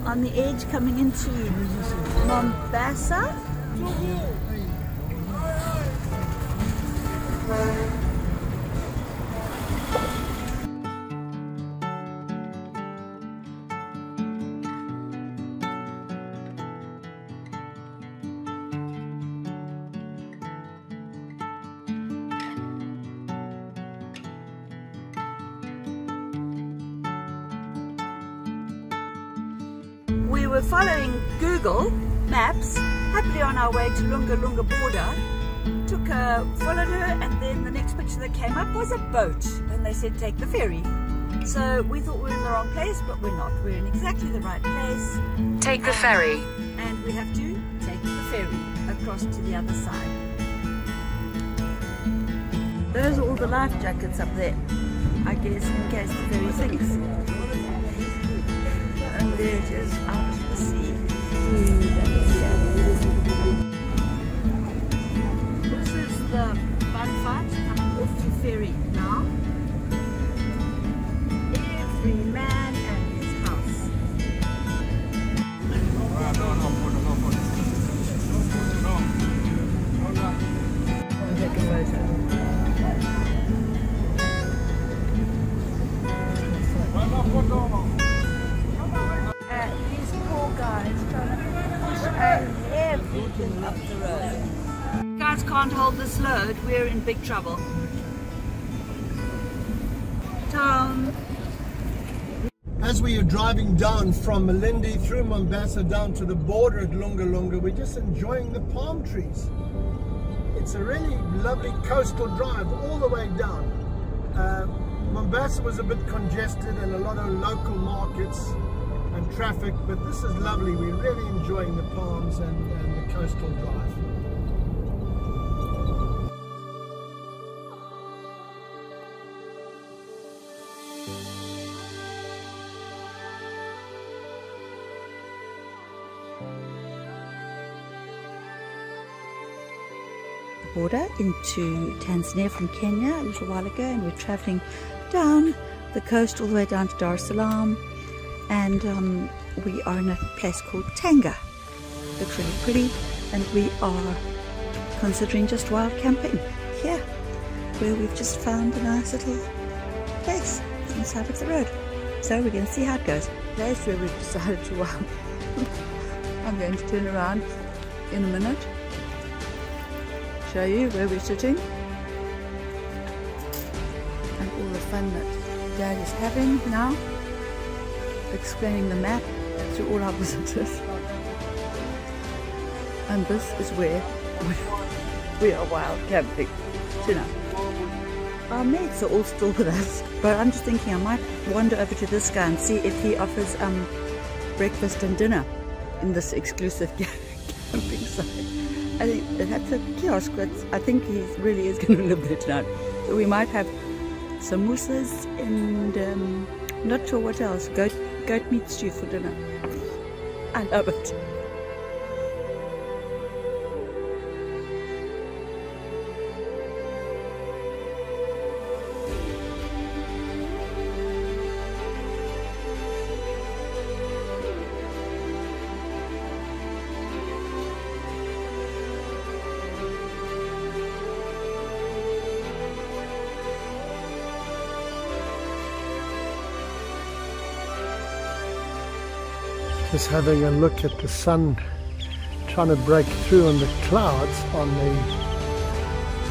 on the edge coming into Mombasa. We were following Google Maps, happily on our way to Lunga Lunga border. Followed her, and then the next picture that came up was a boat, and they said take the ferry. So we thought we were in the wrong place, but we're not. We're in exactly the right place. Take the ferry. And we have to take the ferry across to the other side. Those are all the life jackets up there, I guess, in case the ferry sinks. And there it is, out to the sea. This is the bonfire coming off to ferry now. Every man and his house. I'll take a photo. These poor guys trying to push everything up the road. Guys can't hold this load, we're in big trouble. Tom. As we are driving down from Malindi through Mombasa down to the border at Lunga Lunga, we're just enjoying the palm trees. It's a really lovely coastal drive all the way down. Mombasa was a bit congested and a lot of local markets and traffic, but this is lovely. We're really enjoying the palms and the coastal drive. Border into Tanzania from Kenya a little while ago, and we're traveling down the coast all the way down to Dar es Salaam, and we are in a place called Tanga. Looks really pretty, and we are considering just wild camping here, where we've just found a nice little place on the side of the road. So we're going to see how it goes. Place where we've decided to wild. I'm going to turn around in a minute, show you where we're sitting and all the fun that Dad is having now, explaining the map to all our visitors. And this is where we are wild camping tonight. Our mates are all still with us, but I'm just thinking I might wander over to this guy and see if he offers breakfast and dinner in this exclusive camping site. I think that's a kiosk, but I think he really is going to live there tonight. So we might have samosas and not sure what else. Goat meat stew for dinner. I love it. Just having a look at the sun trying to break through on the clouds on the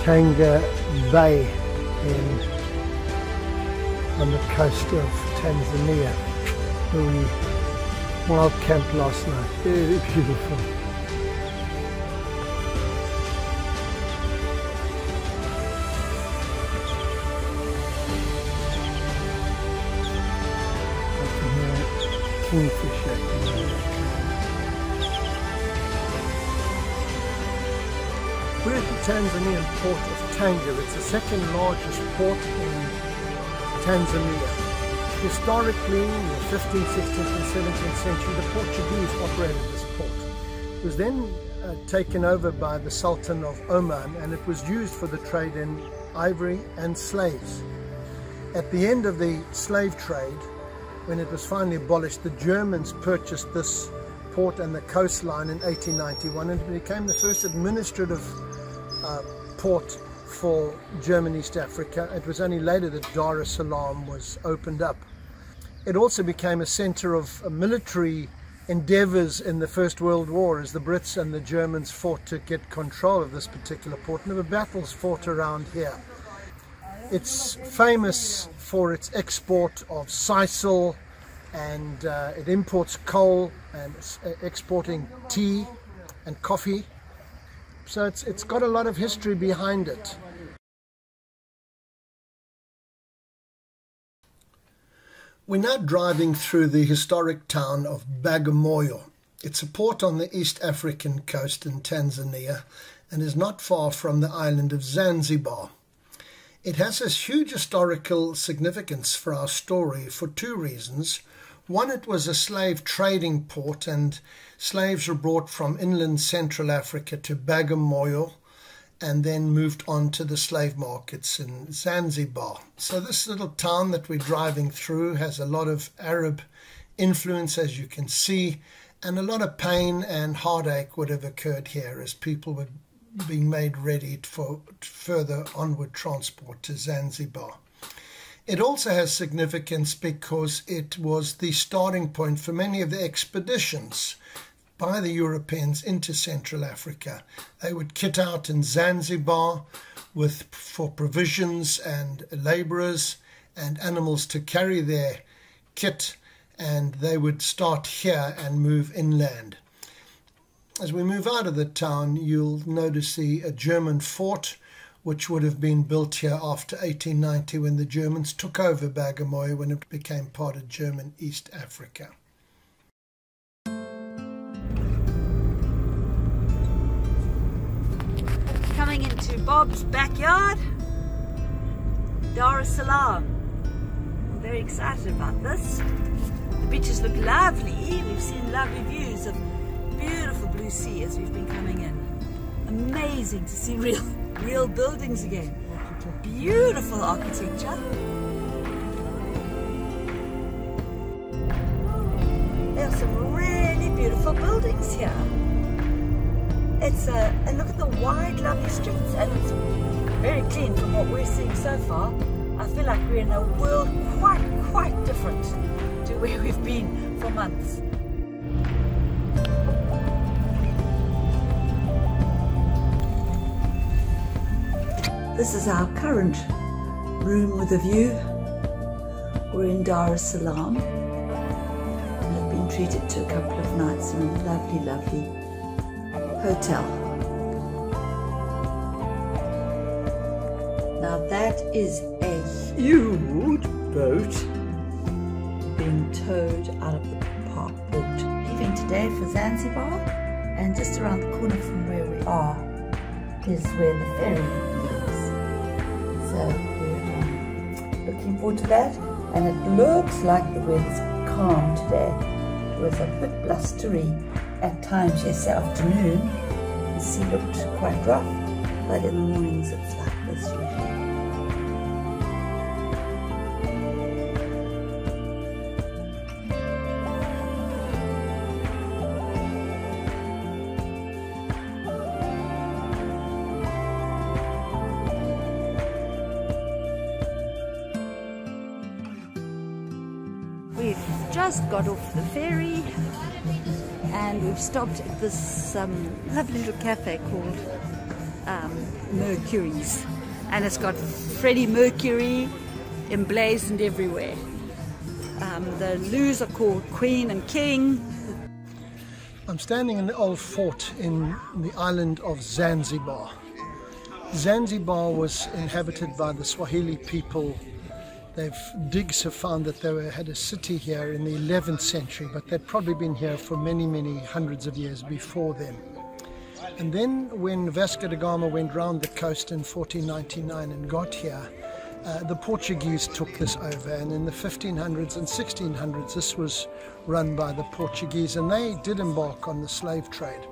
Tanga Bay on the coast of Tanzania, where we wild camped last night. Very beautiful. Kingfisher. We're at the Tanzanian port of Tanga. It's the second largest port in Tanzania. Historically, in the 15th, 16th and 17th century, the Portuguese operated this port. It was then taken over by the Sultan of Oman, and it was used for the trade in ivory and slaves. At the end of the slave trade, when it was finally abolished, the Germans purchased this port and the coastline in 1891, and it became the first administrative port for German East Africa. It was only later that Dar es Salaam was opened up. It also became a center of military endeavors in the First World War, as the Brits and the Germans fought to get control of this particular port, and there were battles fought around here. It's famous for its export of sisal, and it imports coal, and it's exporting tea and coffee. So it's got a lot of history behind it. We're now driving through the historic town of Bagamoyo. It's a port on the East African coast in Tanzania and is not far from the island of Zanzibar. It has this huge historical significance for our story for two reasons. One, it was a slave trading port, and slaves were brought from inland Central Africa to Bagamoyo and then moved on to the slave markets in Zanzibar. So this little town that we're driving through has a lot of Arab influence, as you can see, and a lot of pain and heartache would have occurred here as people were being made ready for further onward transport to Zanzibar. It also has significance because it was the starting point for many of the expeditions by the Europeans into Central Africa. They would kit out in Zanzibar for provisions and laborers and animals to carry their kit, and they would start here and move inland. As we move out of the town, you'll notice a German fort, which would have been built here after 1890 when the Germans took over Bagamoyo, when it became part of German East Africa. Coming into Bob's backyard, Dar es Salaam. I'm very excited about this. The beaches look lovely. We've seen lovely views of beautiful blue sea as we've been coming in. Amazing to see real buildings again. Beautiful architecture. There are some really beautiful buildings here. And look at the wide, lovely streets, and it's very clean from what we're seeing so far. I feel like we're in a world quite different to where we've been for months. This is our current room with a view. We're in Dar es Salaam. We've been treated to a couple of nights in a lovely hotel. Now that is a huge boat being towed out of the port. Leaving today for Zanzibar, and just around the corner from where we are is where the ferry leaves. So we're looking forward to that, and it looks like the weather's calm today. It was a bit blustery at times yesterday afternoon. The sea looked quite rough, but in the mornings it's like this usually. We've just got off the ferry and we've stopped at this lovely little cafe called Mercury's, and it's got Freddie Mercury emblazoned everywhere. The loos are called Queen and King. I'm standing in the old fort in the island of Zanzibar. Zanzibar was inhabited by the Swahili people. Digs have found that they had a city here in the 11th century, but they'd probably been here for many hundreds of years before them. And then when Vasco da Gama went round the coast in 1499 and got here, the Portuguese took this over, and in the 1500s and 1600s this was run by the Portuguese, and they did embark on the slave trade.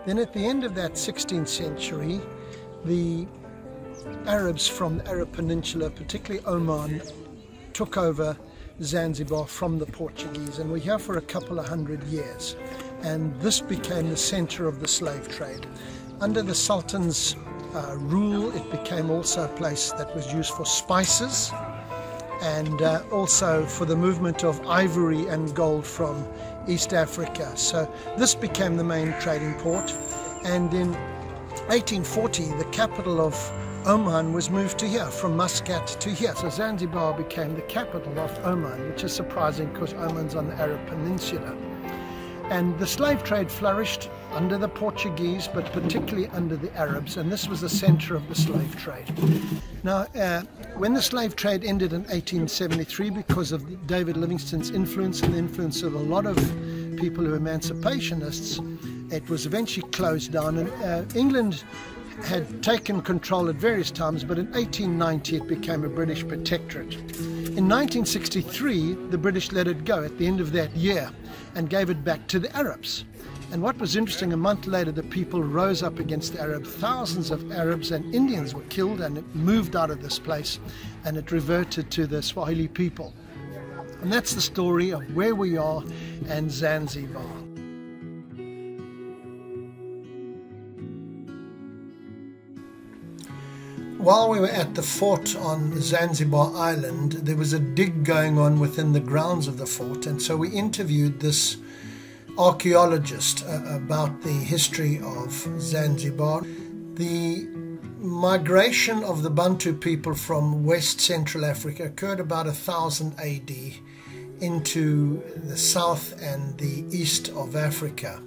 Then at the end of that 16th century, the Arabs from the Arab Peninsula, particularly Oman, took over Zanzibar from the Portuguese, and we're here for a couple of 100 years. And this became the center of the slave trade. Under the Sultan's rule, it became also a place that was used for spices and also for the movement of ivory and gold from East Africa. So this became the main trading port. And in 1840, the capital of Oman was moved to here, from Muscat to here. So Zanzibar became the capital of Oman, which is surprising because Oman's on the Arab Peninsula. And the slave trade flourished under the Portuguese, but particularly under the Arabs, and this was the center of the slave trade. Now, when the slave trade ended in 1873, because of David Livingstone's influence and the influence of a lot of people who were emancipationists, it was eventually closed down, and England had taken control at various times, but in 1890 it became a British protectorate. In 1963, the British let it go at the end of that year and gave it back to the Arabs. And what was interesting, a month later the people rose up against the Arabs. Thousands of Arabs and Indians were killed, and it moved out of this place and it reverted to the Swahili people. And that's the story of where we are and Zanzibar. While we were at the fort on Zanzibar Island, there was a dig going on within the grounds of the fort, and so we interviewed this archaeologist about the history of Zanzibar. The migration of the Bantu people from West Central Africa occurred about 1000 AD into the south and the east of Africa.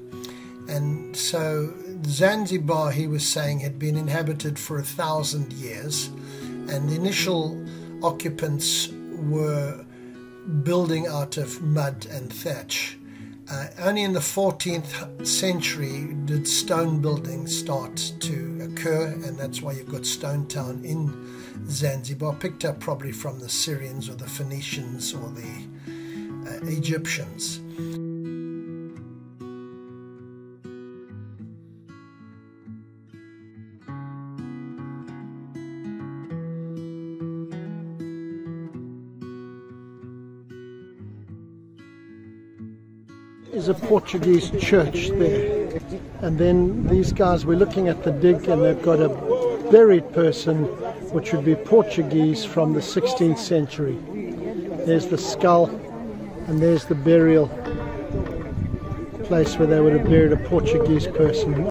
And so Zanzibar, he was saying, had been inhabited for 1000 years, and the initial occupants were building out of mud and thatch. Only in the 14th century did stone building start to occur, and that's why you've got Stone Town in Zanzibar, picked up probably from the Syrians or the Phoenicians or the Egyptians. Is a Portuguese church there, and then these guys were looking at the dig, and they've got a buried person which would be Portuguese from the 16th century. There's the skull, and there's the burial place where they would have buried a Portuguese person.